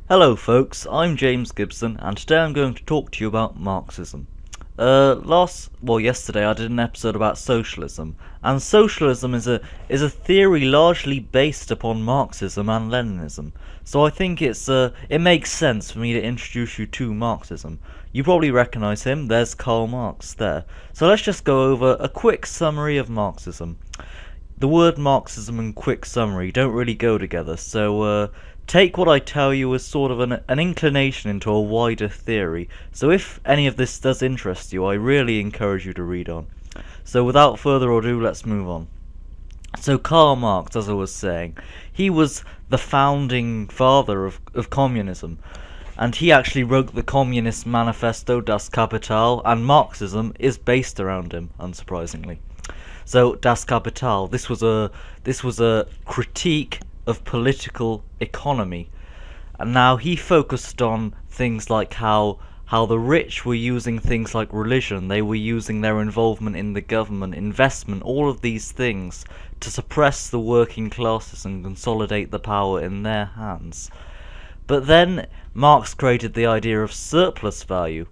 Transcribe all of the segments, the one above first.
Hello folks, I'm James Gibson and today I'm going to talk to you about Marxism. Yesterday I did an episode about socialism, and socialism is a theory largely based upon Marxism and Leninism. So I think it makes sense for me to introduce you to Marxism. You probably recognise him, there's Karl Marx there. So let's just go over a quick summary of Marxism. The word Marxism and quick summary don't really go together, so take what I tell you as sort of an inclination into a wider theory. So if any of this does interest you, I really encourage you to read on. So without further ado, let's move on. So Karl Marx, as I was saying, he was the founding father of communism. And he actually wrote the Communist Manifesto, Das Kapital, and Marxism is based around him, unsurprisingly. So Das Kapital, this was a critique of political economy, and now he focused on things like how the rich were using things like religion, they were using their involvement in the government, investment, all of these things to suppress the working classes and consolidate the power in their hands. But then Marx created the idea of surplus value.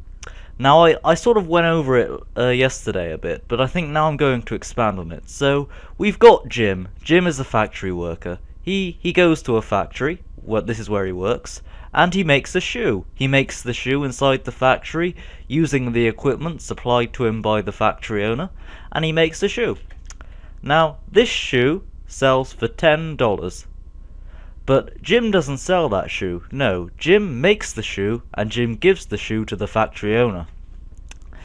Now, I sort of went over it yesterday a bit, but I think now I'm going to expand on it. So, we've got Jim. Jim is a factory worker. He goes to a factory, this is where he works, and he makes a shoe. He makes the shoe inside the factory, using the equipment supplied to him by the factory owner, and he makes a shoe. Now, this shoe sells for $10. But Jim doesn't sell that shoe. No, Jim makes the shoe, and Jim gives the shoe to the factory owner.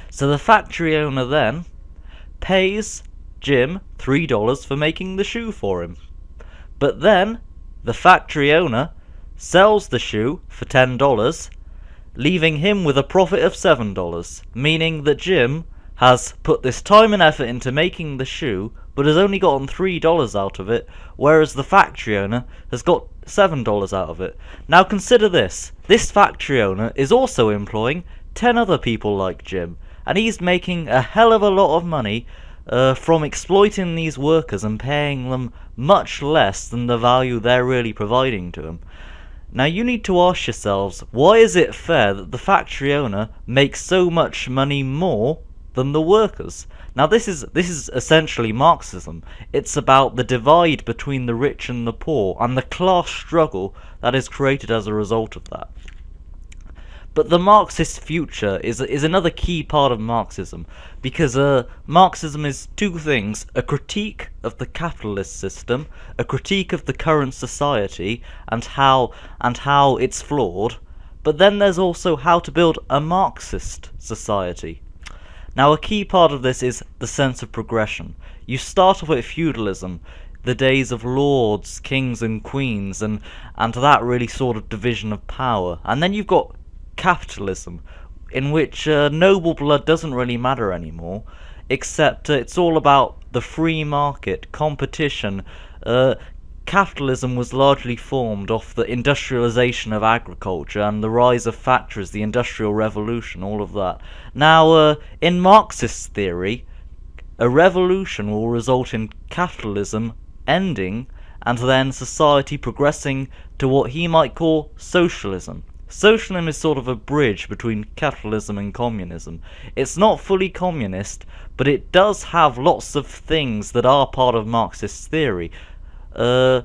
So the factory owner then pays Jim $3 for making the shoe for him. But then the factory owner sells the shoe for $10, leaving him with a profit of $7, meaning that Jim has put this time and effort into making the shoe, but has only gotten $3 out of it, whereas the factory owner has got $7 out of it. Now consider this. This factory owner is also employing 10 other people like Jim, and he's making a hell of a lot of money from exploiting these workers and paying them much less than the value they're really providing to him. Now you need to ask yourselves, why is it fair that the factory owner makes so much money more than the workers? Now this is essentially Marxism. It's about the divide between the rich and the poor, and the class struggle that is created as a result of that. But the Marxist future is another key part of Marxism, because Marxism is two things: a critique of the capitalist system, a critique of the current society and how it's flawed, but then there's also how to build a Marxist society. Now a key part of this is the sense of progression. You start off at feudalism, the days of lords, kings and queens, and that really sort of division of power. And then you've got capitalism, in which noble blood doesn't really matter anymore, except it's all about the free market, competition. Capitalism was largely formed off the industrialization of agriculture and the rise of factories, the Industrial Revolution, all of that. Now, in Marxist theory, a revolution will result in capitalism ending and then society progressing to what he might call socialism. Socialism is sort of a bridge between capitalism and communism. It's not fully communist, but it does have lots of things that are part of Marxist theory. And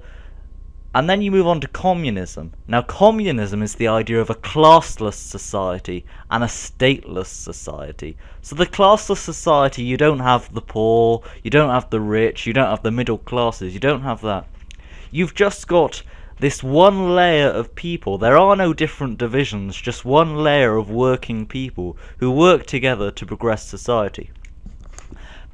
then you move on to communism. Now communism is the idea of a classless society and a stateless society. So the classless society, you don't have the poor, you don't have the rich, you don't have the middle classes, you don't have that. You've just got this one layer of people. There are no different divisions, just one layer of working people who work together to progress society.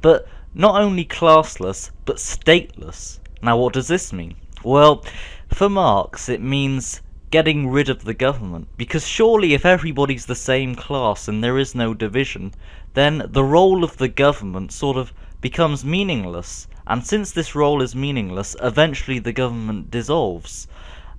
But not only classless, but stateless. Now what does this mean? Well, for Marx it means getting rid of the government, because surely if everybody's the same class and there is no division, then the role of the government sort of becomes meaningless, and since this role is meaningless, eventually the government dissolves.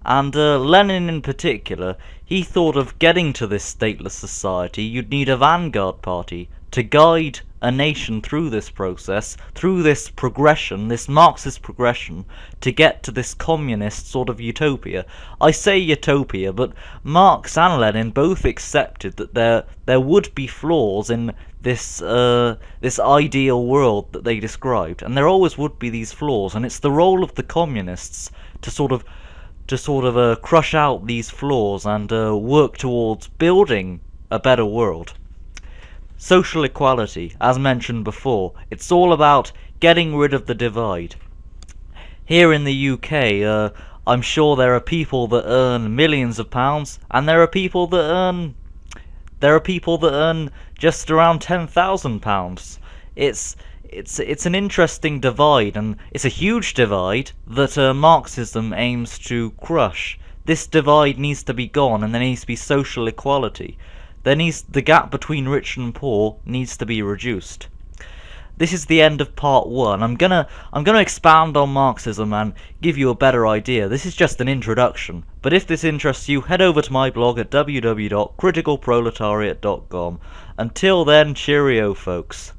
And Lenin in particular, he thought of getting to this stateless society, you'd need a vanguard party to guide a nation through this process, through this progression, this Marxist progression, to get to this communist sort of utopia. I say utopia, but Marx and Lenin both accepted that there would be flaws in this ideal world that they described, and there always would be these flaws, and it's the role of the communists to sort of crush out these flaws and work towards building a better world. Social equality, as mentioned before, it's all about getting rid of the divide. Here in the UK, I'm sure there are people that earn millions of pounds, and there are people that earn just around £10,000. It's an interesting divide, and it's a huge divide that Marxism aims to crush. This divide needs to be gone, and there needs to be social equality. The gap between rich and poor needs to be reduced. This is the end of part 1. I'm gonna expand on Marxism and give you a better idea. This is just an introduction, but if this interests you, head over to my blog at www.criticalproletariat.com. Until then, cheerio folks.